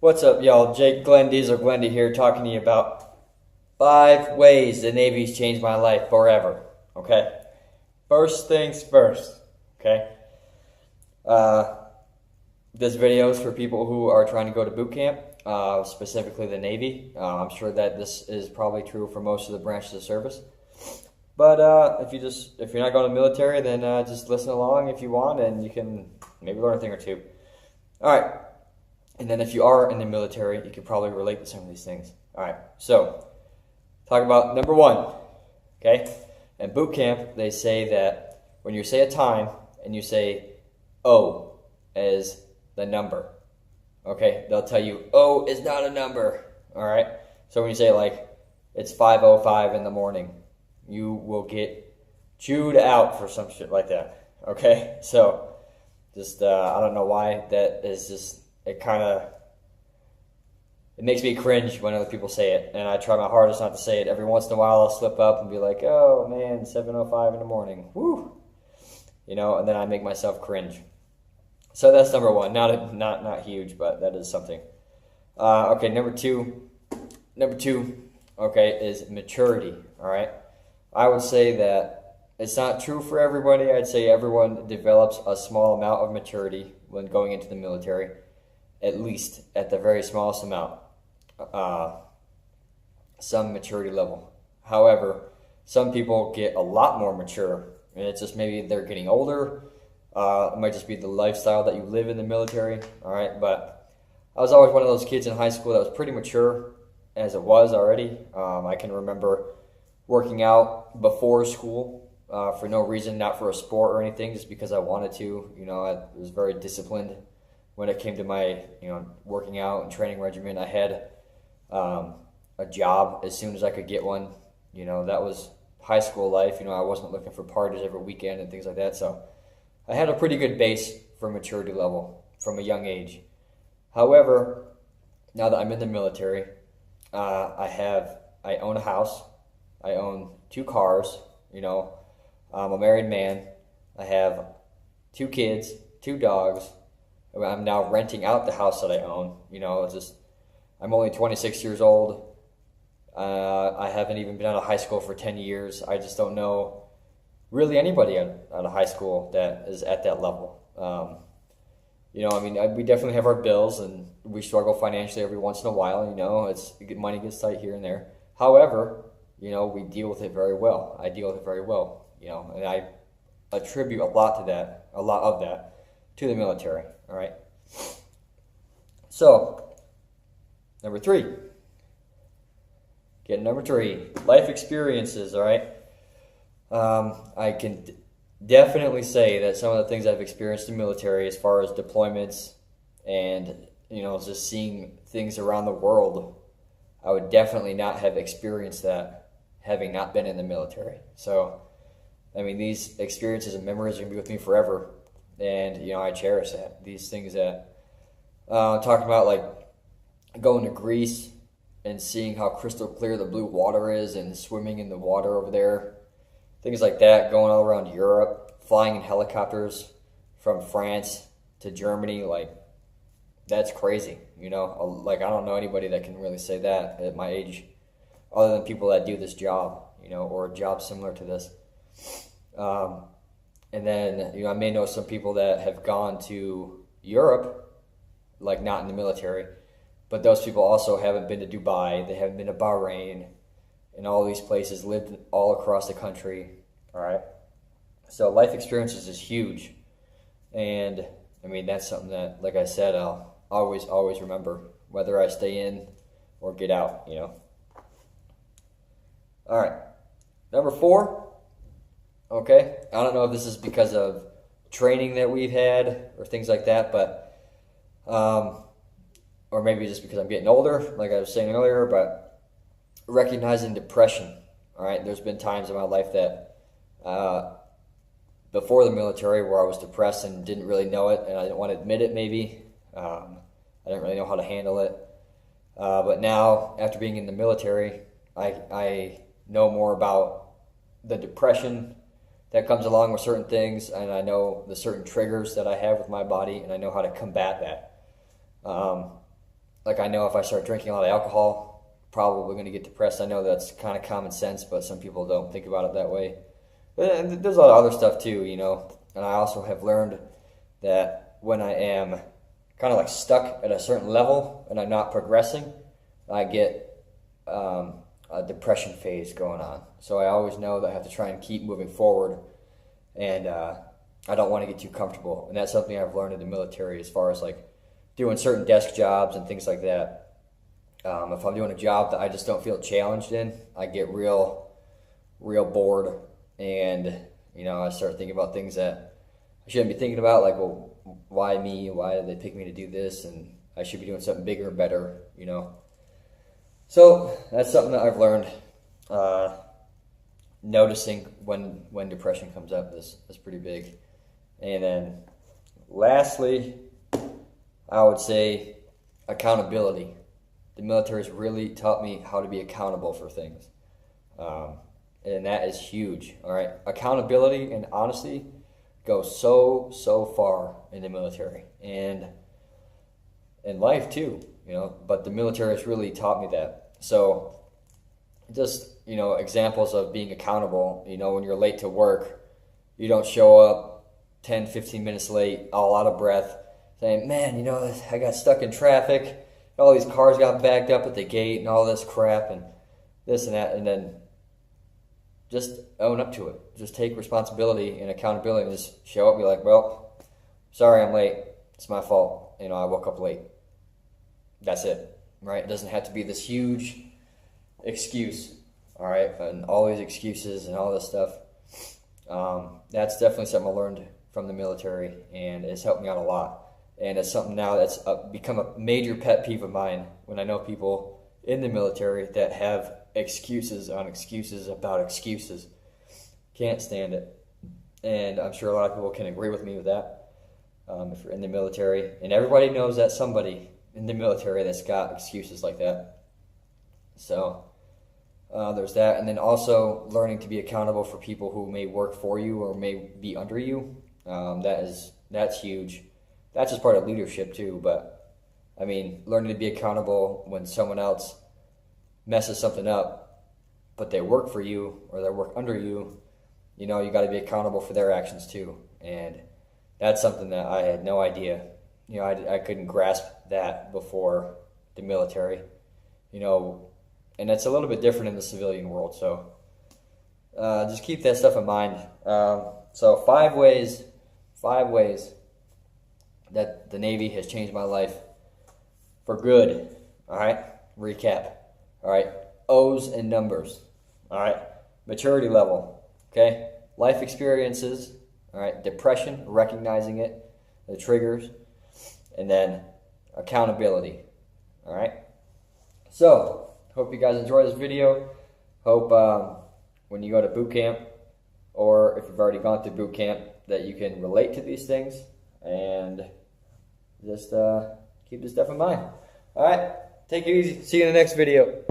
What's up, y'all? Jake Glenn Diesel Glendy here talking to you about 5 ways the Navy's changed my life forever. Okay? First things first. Okay? Uh, this video is for people who are trying to go to boot camp, specifically the Navy. I'm sure that this is probably true for most of the branches of service. But if you're not going to the military, then just listen along if you want, and you can maybe learn a thing or two. All right. And then if you are in the military, you can probably relate to some of these things. All right, so talk about number one, okay? In boot camp, they say that when you say a time and you say O as the number, okay? They'll tell you O is not a number, all right? So when you say like it's 5:05 in the morning, you will get chewed out for some shit like that, okay? So just, I don't know why that is just... It makes me cringe when other people say it, and I try my hardest not to say it. Every once in a while I'll slip up and be like, oh man, 7:05 in the morning, woo, you know, and then I make myself cringe. So that's number one. Not huge, but that is something. Okay, number two, okay, is maturity. All right, I would say that it's not true for everybody. I'd say everyone develops a small amount of maturity when going into the military. At least at the very smallest amount, some maturity level. However, some people get a lot more mature, and it's just maybe they're getting older. It might just be the lifestyle that you live in the military, all right? But I was always one of those kids in high school that was pretty mature as it was already. I can remember working out before school for no reason, not for a sport or anything, just because I wanted to. You know, I was very disciplined. When it came to my, working out and training regimen, I had a job as soon as I could get one. You know, that was high school life. You know, I wasn't looking for parties every weekend and things like that. So I had a pretty good base for maturity level from a young age. However, now that I'm in the military, I own a house. I own 2 cars. You know, I'm a married man. I have 2 kids, 2 dogs. I'm now renting out the house that I own. You know, I'm only 26 years old. I haven't even been out of high school for 10 years. I just don't know really anybody out of high school that is at that level. We definitely have our bills, and we struggle financially every once in a while. You know, money gets tight here and there. However, we deal with it very well. I deal with it very well. You know, and I attribute a lot of that to the military. All right. So, number 3. Number 3, life experiences. All right. I can definitely say that some of the things I've experienced in the military, as far as deployments and just seeing things around the world, I would definitely not have experienced that having not been in the military. So, I mean, these experiences and memories are gonna be with me forever. And, I cherish that. These things that, talking about like going to Greece and seeing how crystal clear the blue water is and swimming in the water over there. Things like that, going all around Europe, flying in helicopters from France to Germany, like, that's crazy. Like, I don't know anybody that can really say that at my age, other than people that do this job, or a job similar to this. And then, I may know some people that have gone to Europe, like not in the military, but those people also haven't been to Dubai, they haven't been to Bahrain, and all these places, lived all across the country, all right? So life experiences is huge. And, that's something that, like I said, I'll always remember, whether I stay in or get out, All right, number 4. Okay, I don't know if this is because of training that we've had or things like that, but, or maybe just because I'm getting older, like I was saying earlier, but recognizing depression, all right? There's been times in my life that, before the military, where I was depressed and didn't really know it, and I didn't want to admit it maybe. I didn't really know how to handle it. But now, after being in the military, I know more about the depression that comes along with certain things, and I know the certain triggers that I have with my body, and I know how to combat that. like I know if I start drinking a lot of alcohol, probably going to get depressed. I know that's kind of common sense, but some people don't think about it that way. And there's a lot of other stuff too, you know. And I also have learned that when I am kind of like stuck at a certain level and I'm not progressing, I get a depression phase going on. So I always know that I have to try and keep moving forward, and I don't want to get too comfortable. And that's something I've learned in the military as far as like doing certain desk jobs and things like that. If I'm doing a job that I just don't feel challenged in, I get real bored, and you know, I start thinking about things that I shouldn't be thinking about, like, well, why me? Why did they pick me to do this? And I should be doing something bigger and better, you know. So that's something that I've learned. Noticing when depression comes up is pretty big. And then lastly, I would say accountability. The military has really taught me how to be accountable for things. And that is huge, all right? Accountability and honesty go so far in the military and in life too, you know, but the military has really taught me that. So just, you know, examples of being accountable, you know, when you're late to work, you don't show up 10, 15 minutes late, all out of breath, saying, man, you know, I got stuck in traffic, all these cars got backed up at the gate and all this crap and this and that, and then just own up to it. Just take responsibility and accountability and just show up and be like, well, sorry I'm late. It's my fault. You know, I woke up late. That's it, right? It doesn't have to be this huge excuse, all right? And all these excuses and all this stuff. That's definitely something I learned from the military, and it's helped me out a lot. And it's something now that's become a major pet peeve of mine when I know people in the military that have excuses on excuses about excuses. Can't stand it. And I'm sure a lot of people can agree with me with that. If you're in the military, and everybody knows that somebody in the military that's got excuses like that. So there's that. And then also learning to be accountable for people who may work for you or may be under you. That's huge. That's just part of leadership too. But I mean, learning to be accountable when someone else messes something up, but they work for you or they work under you, you know, you got to be accountable for their actions too. And that's something that I had no idea. You know, I couldn't grasp that before the military, you know, and it's a little bit different in the civilian world. So just keep that stuff in mind. So five ways that the Navy has changed my life for good. All right, recap. All right, O's and numbers. All right, maturity level. Okay, life experiences. All right, depression, recognizing it, the triggers, and then accountability. All right. So hope you guys enjoy this video. Hope when you go to boot camp, or if you've already gone through boot camp, that you can relate to these things and just keep this stuff in mind. All right, take it easy. See you in the next video.